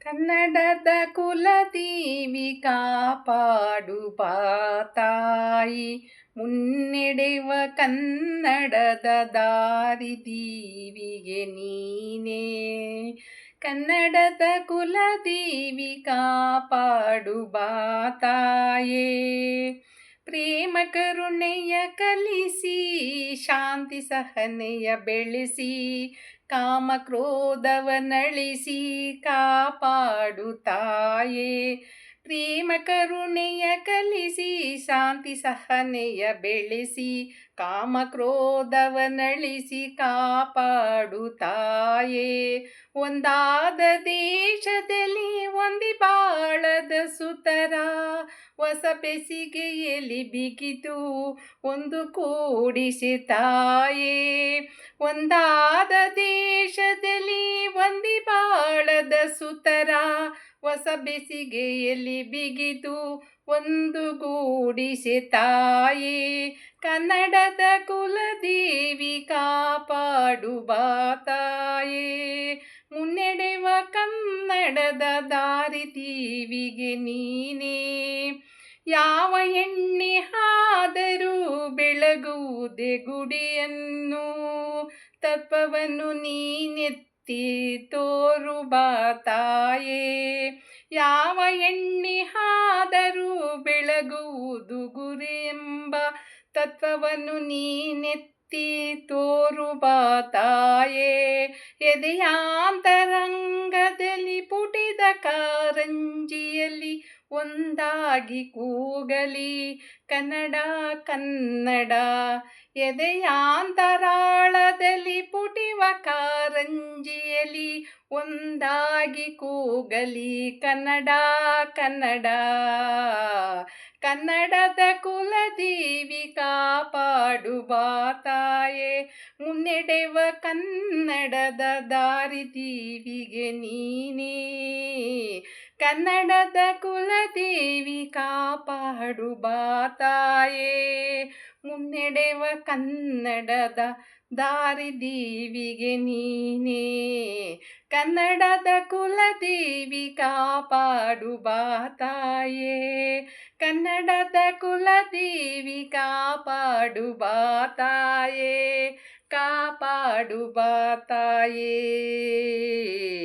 ಕನ್ನಡದ ಕುಲದೇವಿ ಕಾಪಾಡುವ ತಾಯಿ, ಮುನ್ನಡೆವ ಕನ್ನಡದ ದಾರಿದೀವಿಗೆ ನೀನೇ. ಕನ್ನಡದ ಕುಲದೇವಿ ಕಾಪಾಡುವ ತಾಯೇ, ಪ್ರೇಮ ಕರುಣೆಯ ಕಲಿಸಿ ಶಾಂತಿ ಸಹನೆಯ ಬೆಳೆಸಿ, ಕಾಮ ಕ್ರೋಧವನಳಿಸಿ ಕಾಪಾಡು ತಾಯೇ. ಪ್ರೇಮ ಕರುಣೆಯ ಕಲಿಸಿ ಶಾಂತಿ ಸಹನೆಯ ಬೆಳೆಸಿ, ಕಾಮ ಕ್ರೋಧವನಳಿಸಿ ಕಾಪಾಡು ತಾಯೇ. ಒಂದಾದ ದೇಶದಲ್ಲಿ ಒಂದಿ ಬಾಳದ ಸುತರ, ಹೊಸ ಬೆಸಿಗೆಯಲ್ಲಿ ಬಿಗಿದು ಒಂದು ಕೂಡಿಸಿ ತಾಯೇ. ಒಂದಾದ ದೇಶದಲ್ಲಿ ಒಂದಿ ಬಾಳದ ಸುತರ, ಹೊಸ ಬೆಸಿಗೆಯಲ್ಲಿ ಬಿಗಿದು ಒಂದು ಗೂಡಿಸಿ ತಾಯೇ. ಕನ್ನಡದ ಕುಲದೇವಿ ಕಾಪಾಡುವ ತಾಯೇ, ಮುನ್ನಡೆವ ಕನ್ನಡದ ದಾರಿದೀವಿಗೆ ನೀನೇ. ಯಾವ ಎಣ್ಣೆ ಆದರೂ ಬೆಳಗುವುದೇ ಗುಡಿಯನ್ನು, ತತ್ವವನ್ನು ನೀನೆತ್ತಿ ತೋರುವ ತಾಯೇ. ಯಾವ ಎಣ್ಣೆ ಆದರೂ ಬೆಳಗುವುದು ಗುರಿ ಎಂಬ ತತ್ವವನ್ನು ನೀನೆತ್ತಿ ತೋರುವ ತಾಯೇ. ಎದೆಯಾಂತರಂಗದಲ್ಲಿ ಪುಟಿದ ಕಾರಂಜಿಯಲ್ಲಿ ಒಂದಾಗಿ ಕೂಗಲಿ ಕನ್ನಡ ಕನ್ನಡ. ಎದೆಯಾಂತರಾಳದಲ್ಲಿ ಪುಟಿವ ಕಾರಂಜಿಯಲ್ಲಿ ಒಂದಾಗಿ ಕೂಗಲಿ ಕನ್ನಡ ಕನ್ನಡ. ಕನ್ನಡದ ಕುಲದೇವಿ ಕಾಪಾಡುವ ತಾಯೇ, ಮುನ್ನಡೆವ ಕನ್ನಡದ ದಾರಿದೀವಿಗೆ ನೀನೇ. ಕನ್ನಡದ ಕುಲದೇವಿ ಕಾಪಾಡುವ ತಾಯೇ, ಮುನ್ನಡೆವ ಕನ್ನಡದ ದಾರಿದೀವಿಗೆ ನೀನೇ. ಕನ್ನಡದ ಕುಲದೇವಿ ಕಾಪಾಡುವ ತಾಯೇ, ಕನ್ನಡದ ಕುಲದೇವಿ ಕಾಪಾಡುವ ತಾಯೇ, ಕಾಪಾಡುವ ತಾಯೇ.